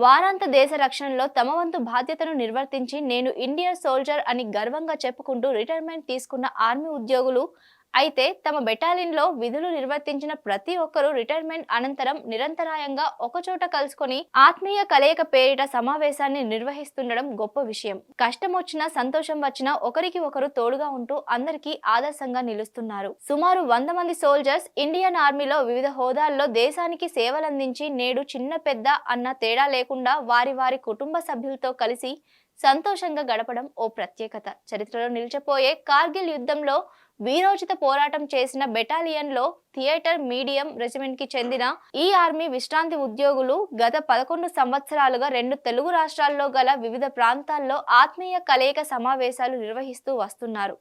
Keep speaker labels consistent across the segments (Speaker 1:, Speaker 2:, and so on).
Speaker 1: వారాంత దేశ రక్షణలో తమ వంతు బాధ్యతను నిర్వర్తించి నేను ఇండియన్ సోల్జర్ అని గర్వంగా చెప్పుకుంటూ రిటైర్మెంట్ తీసుకున్న ఆర్మీ ఉద్యోగులు అయితే తమ బెటాలియన్లో విధులు నిర్వర్తించిన ప్రతి ఒక్కరూ రిటైర్మెంట్ అనంతరం నిరంతరాయంగా ఒకచోట కలుసుకొని ఆత్మీయ కలయిక పేరిట సమావేశాన్ని నిర్వహిస్తుండడం గొప్ప విషయం. కష్టం వచ్చినా సంతోషం వచ్చినా ఒకరికి ఒకరు తోడుగా ఉంటూ అందరికీ ఆదర్శంగా నిలుస్తున్నారు. సుమారు 100 మంది సోల్జర్స్ ఇండియన్ ఆర్మీలో వివిధ హోదాల్లో దేశానికి సేవలందించి నేడు చిన్న పెద్ద అన్న తేడా లేకుండా వారి వారి కుటుంబ సభ్యులతో కలిసి సంతోషంగా గడపడం ఓ ప్రత్యేకత. చరిత్రలో నిలిచిపోయే కార్గిల్ యుద్ధంలో వీరోచిత పోరాటం చేసిన బెటాలియన్లో థియేటర్ మీడియం రెజిమెంట్ కి చెందిన ఈ ఆర్మీ విశ్రాంతి ఉద్యోగులు గత 11 సంవత్సరాలుగా 2 తెలుగు రాష్ట్రాల్లో గల వివిధ ప్రాంతాల్లో ఆత్మీయ కలయిక సమావేశాలు నిర్వహిస్తూ వస్తున్నారు.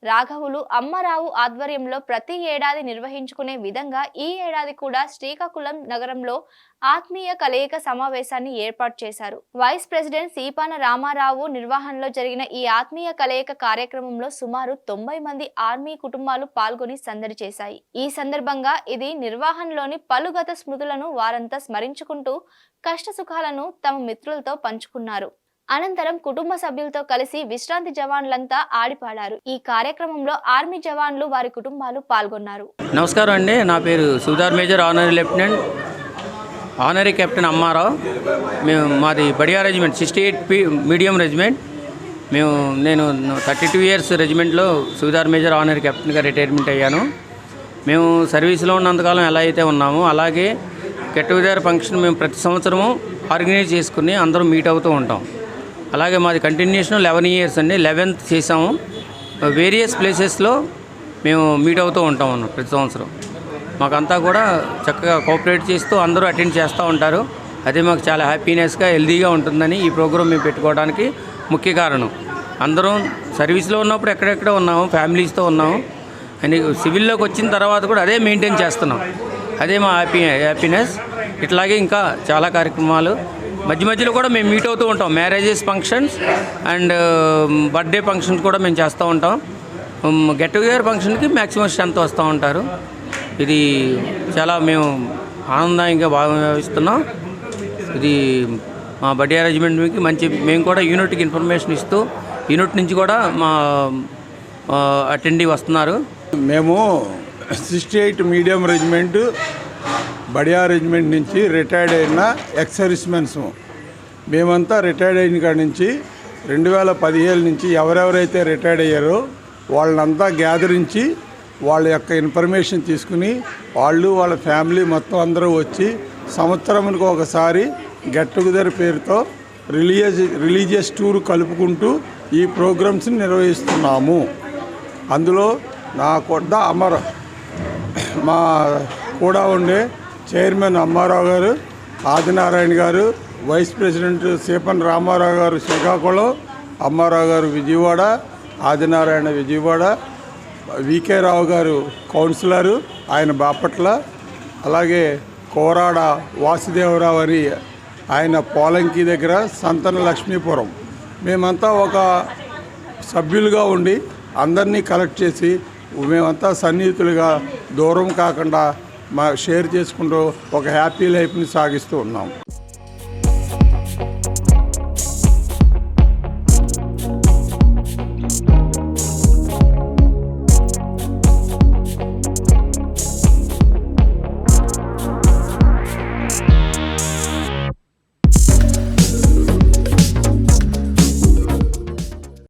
Speaker 1: రాఘవులు అమ్మారావు ఆధ్వర్యంలో ప్రతి ఏడాది నిర్వహించుకునే విధంగా ఈ ఏడాది కూడా శ్రీకాకుళం నగరంలో ఆత్మీయ కలయిక సమావేశాన్ని ఏర్పాటు చేశారు. వైస్ ప్రెసిడెంట్ సీపాన రామారావు నిర్వహణలో జరిగిన ఈ ఆత్మీయ కలయిక కార్యక్రమంలో సుమారు 90 మంది ఆర్మీ కుటుంబాలు పాల్గొని సందడి చేశాయి. ఈ సందర్భంగా ఇది నిర్వహణలోని పలు గత స్మృతులను వారంతా స్మరించుకుంటూ కష్ట సుఖాలను తమ మిత్రులతో పంచుకున్నారు. అనంతరం కుటుంబ సభ్యులతో కలిసి విశ్రాంతి జవాన్లంతా ఆడిపాడారు. ఈ కార్యక్రమంలో ఆర్మీ జవాన్లు వారి కుటుంబాలు పాల్గొన్నారు.
Speaker 2: నమస్కారం అండి, నా పేరు Sudhar major honorary lieutenant honorary captain Ammarao. మాది బడియా రెజిమెంట్ 68 మీడియం రెజిమెంట్. నేను 32 ఇయర్స్ రెజిమెంట్లో సుధార్ మేజర్ ఆనరీ కెప్టెన్గా రిటైర్మెంట్ అయ్యాను. మేము సర్వీస్లో ఉన్నంతకాలం ఎలా అయితే ఉన్నామో అలాగే గెట్ టుగెదర్ ఫంక్షన్ మేము ప్రతి సంవత్సరము ఆర్గనైజ్ చేసుకుని అందరం మీట్ అవుతూ ఉంటాం. అలాగే మాది కంటిన్యూషన్ 11 ఇయర్స్ అండి. 11th చేసాము. వేరియస్ ప్లేసెస్లో మేము మీట్ అవుతూ ఉంటాం ప్రతి సంవత్సరం. మాకంతా కూడా చక్కగా కోఆపరేట్ చేస్తూ అందరూ అటెండ్ చేస్తూ ఉంటారు. అదే మాకు చాలా హ్యాపీనెస్గా హెల్తీగా ఉంటుందని ఈ ప్రోగ్రామ్ మేము పెట్టుకోవడానికి ముఖ్య కారణం. అందరం సర్వీస్లో ఉన్నప్పుడు ఎక్కడెక్కడ ఉన్నాము, ఫ్యామిలీస్తో ఉన్నాము అని సివిల్లోకి వచ్చిన తర్వాత కూడా అదే మెయింటైన్ చేస్తున్నాం. అదే మా హ్యాపీనెస్. ఇట్లాగే ఇంకా చాలా కార్యక్రమాలు మధ్య మధ్యలో కూడా మేము మీట్ అవుతూ ఉంటాం. Marriages functions and birthday functions కూడా మేము చేస్తూ ఉంటాం. గెట్ టుగెదర్ ఫంక్షన్కి మ్యాక్సిమం స్ట్రెంత్ వస్తూ ఉంటారు. ఇది చాలా మేము ఆనందంగా భావిస్తున్నాం. ఇది మా బడియా రెజిమెంట్కి మంచి, మేము కూడా యూనిట్కి ఇన్ఫర్మేషన్ ఇస్తూ యూనిట్ నుంచి కూడా మా అటెండీ వస్తున్నారు.
Speaker 3: మేము 68 మీడియం రెజిమెంట్ బడియా రెజిమెంట్ నుంచి రిటైర్డ్ అయిన ఎక్స్ సర్వీస్మెన్స్. మేమంతా రిటైర్డ్ అయిన కాడి నుంచి 2017 నుంచి ఎవరెవరైతే రిటైర్డ్ అయ్యారో వాళ్ళంతా గ్యాదరించి వాళ్ళ యొక్క ఇన్ఫర్మేషన్ తీసుకుని వాళ్ళు వాళ్ళ ఫ్యామిలీ మొత్తం అందరూ వచ్చి సంవత్సరానికి ఒకసారి గెట్ టుగెదర్ పేరుతో రిలీజియస్ టూర్ కలుపుకుంటూ ఈ ప్రోగ్రామ్స్ని నిర్వహిస్తున్నాము. అందులో నా కొద్ద మా కూడా ఉండే చైర్మన్ అమ్మారావు గారు, ఆదినారాయణ గారు, వైస్ ప్రెసిడెంట్ సీపన్ రామారావు గారు శ్రీకాకుళం, అమ్మారావు గారు విజయవాడ, ఆదినారాయణ విజయవాడ, వికే రావు గారు కౌన్సిలరు ఆయన బాపట్ల, అలాగే కోరాడ వాసుదేవరావు అని ఆయన పోలంకి దగ్గర సంతన లక్ష్మీపురం. మేమంతా ఒక సభ్యులుగా ఉండి అందరినీ కలెక్ట్ చేసి మేమంతా సన్నిహితులుగా దూరం కాకుండా షేర్ చేసుకుంటూ ఒక హ్యాపీ లైఫ్ని సాగిస్తూ ఉన్నాం.